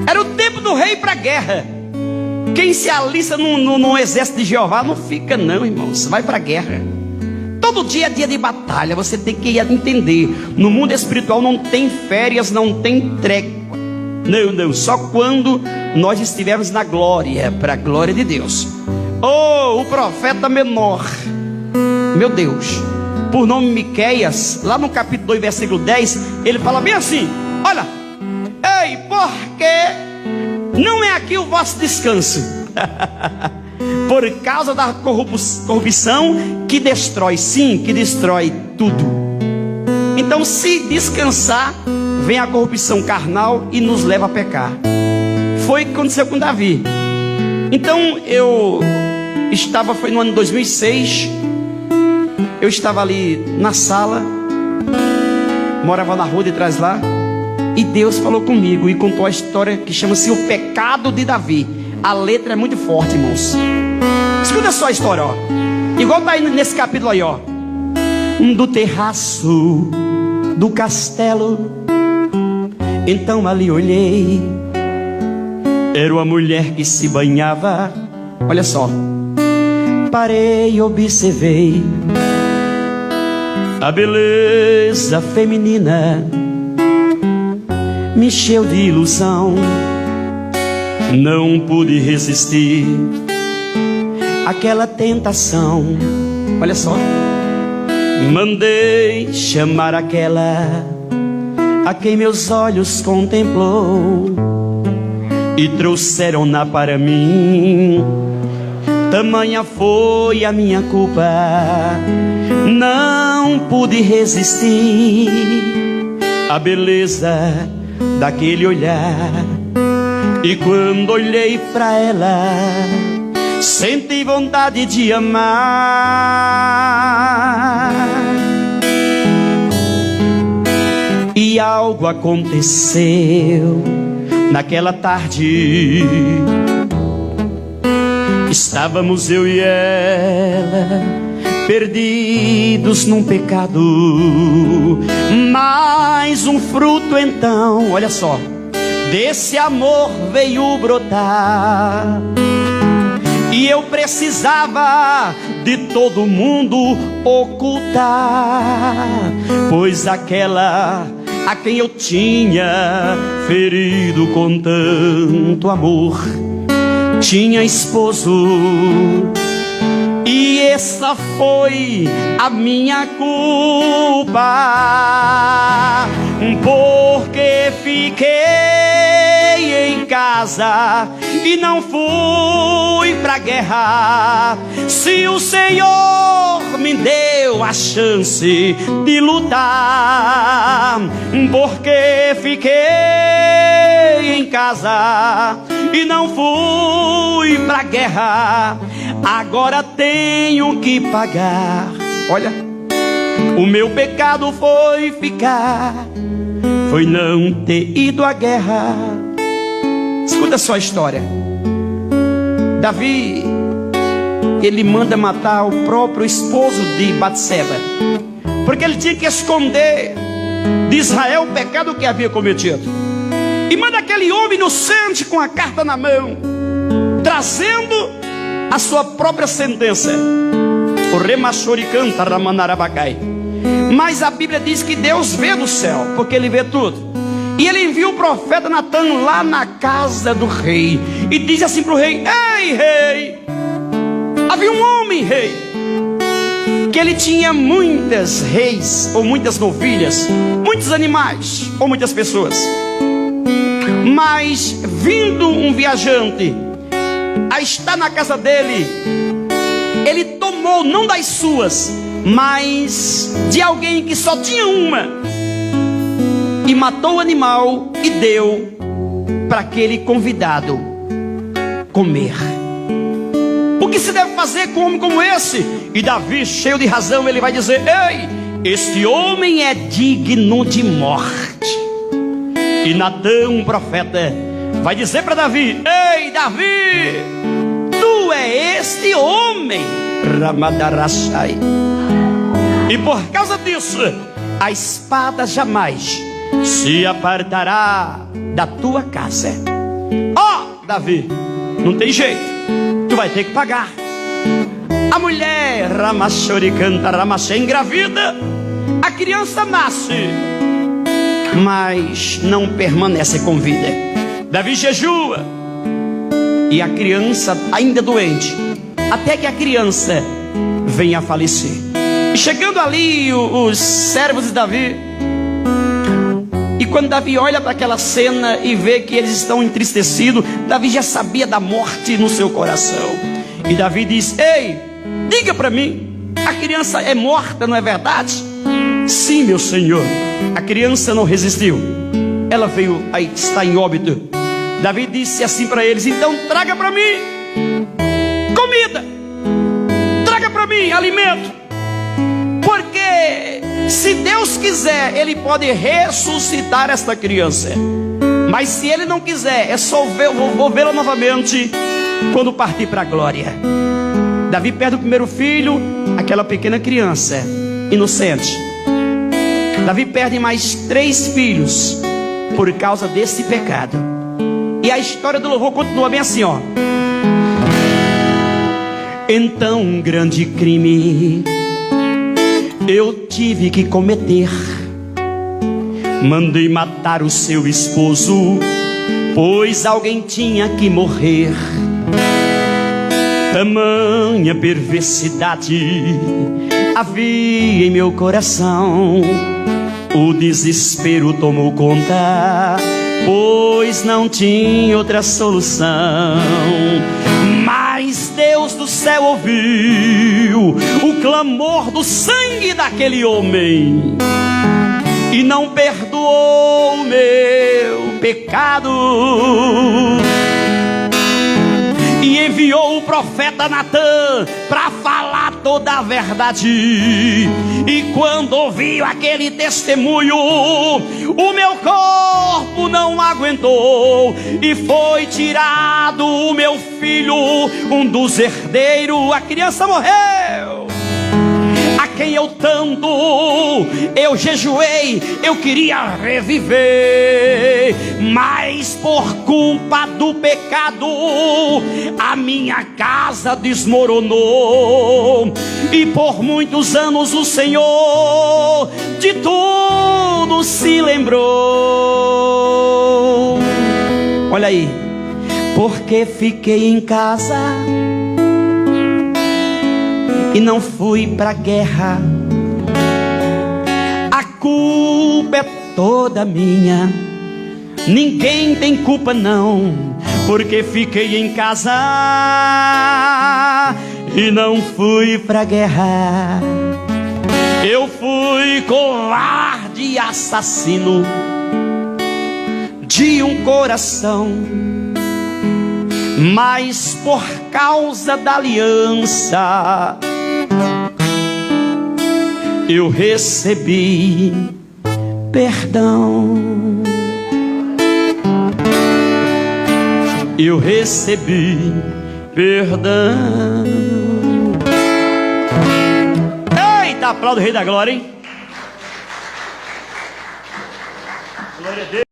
Era o tempo do rei para a guerra. Quem se alista no exército de Jeová não fica não, irmãos. Vai para a guerra. Todo dia é dia de batalha. Você tem que entender. No mundo espiritual não tem férias, não tem trégua. Não. Só quando nós estivermos na glória, para a glória de Deus. Oh, o profeta menor, meu Deus, por nome Miqueias, lá no capítulo 2, versículo 10, ele fala bem assim: olha, ei, porque não é aqui o vosso descanso, por causa da corrupção que destrói, sim, que destrói tudo. Então, se descansar, vem a corrupção carnal e nos leva a pecar. Foi o que aconteceu com Davi. Então, foi no ano 2006, eu estava ali na sala, morava na rua de trás lá, e Deus falou comigo e contou a história que chama-se O Pecado de Davi. A letra é muito forte, irmãos. Escuta só a história, ó. Igual tá aí nesse capítulo aí, ó. Do terraço do castelo, então ali olhei, era uma mulher que se banhava. Olha só. Parei e observei a beleza feminina, me encheu de ilusão, não pude resistir àquela tentação. Olha só. Mandei chamar aquela a quem meus olhos contemplou, e trouxeram-na para mim. Tamanha foi a minha culpa, não pude resistir à beleza daquele olhar. E quando olhei para ela, senti vontade de amar. E algo aconteceu naquela tarde. Estávamos eu e ela perdidos num pecado, mas um fruto então, olha só, desse amor veio brotar. E eu precisava de todo mundo ocultar, pois aquela a quem eu tinha ferido com tanto amor tinha esposo, e essa foi a minha culpa, porque fiquei em casa e não fui pra guerra. Se o Senhor me deu a chance de lutar, porque fiquei em casa e não fui pra guerra, agora tenho que pagar. Olha, o meu pecado foi não ter ido à guerra. Escuta só a história. Davi, ele manda matar o próprio esposo de Batseba, porque ele tinha que esconder de Israel o pecado que havia cometido. E manda aquele homem inocente com a carta na mão, trazendo a sua própria sentença. O remachori canta ramanarabacai. Mas a Bíblia diz que Deus vê do céu, porque Ele vê tudo. E Ele envia o profeta Natan lá na casa do rei e diz assim para o rei: ei, rei, havia um homem, rei, que ele tinha muitas reis ou muitas novilhas, muitos animais ou muitas pessoas. Mas vindo um viajante a estar na casa dele, ele tomou não das suas, mas de alguém que só tinha uma, e matou o animal e deu para aquele convidado comer. O que se deve fazer com um homem como esse? E Davi, cheio de razão, ele vai dizer: ei, este homem é digno de morte. E Natã, um profeta, vai dizer para Davi: ei, Davi, tu é este homem. Ramadarachai. E por causa disso, a espada jamais se apartará da tua casa. Ó, Davi, não tem jeito, tu vai ter que pagar. A mulher Ramachoricanta Ramaché engravida, a criança nasce, mas não permanece com vida. Davi jejua e a criança ainda doente, até que a criança venha a falecer. E chegando ali os servos de Davi, e quando Davi olha para aquela cena e vê que eles estão entristecidos, Davi já sabia da morte no seu coração. E Davi diz: ei, diga para mim, a criança é morta, não é verdade? Sim, meu senhor. A criança não resistiu, ela veio, aí está em óbito. Davi disse assim para eles: então traga para mim comida, traga para mim alimento, porque se Deus quiser, Ele pode ressuscitar esta criança, mas se Ele não quiser, é só vou vê-la novamente quando partir para a glória. Davi perde o primeiro filho, aquela pequena criança inocente. Davi perde mais 3 filhos por causa desse pecado. E a história do louvor continua bem assim, ó. Então um grande crime eu tive que cometer. Mandei matar o seu esposo, pois alguém tinha que morrer. Tamanha perversidade havia em meu coração. O desespero tomou conta, pois não tinha outra solução. Mas Deus do céu ouviu o clamor do sangue daquele homem e não perdoou o meu pecado. E enviou o profeta Natã para falar toda a verdade. E quando ouviu aquele testemunho, o meu corpo não aguentou, e foi tirado o meu filho, um dos herdeiros. A criança morreu, a quem eu tanto eu jejuei, eu queria reviver, mas por culpa do pecado a minha casa desmoronou, e por muitos anos o Senhor de tudo se lembrou. Olha aí, porque fiquei em casa e não fui pra guerra, a culpa é toda minha. Ninguém tem culpa não, porque fiquei em casa e não fui pra guerra. Eu fui covarde e assassino de um coração, mas por causa da aliança eu recebi perdão. Eu recebi perdão. Eita, aplauda o Rei da Glória, hein? Glória a Deus.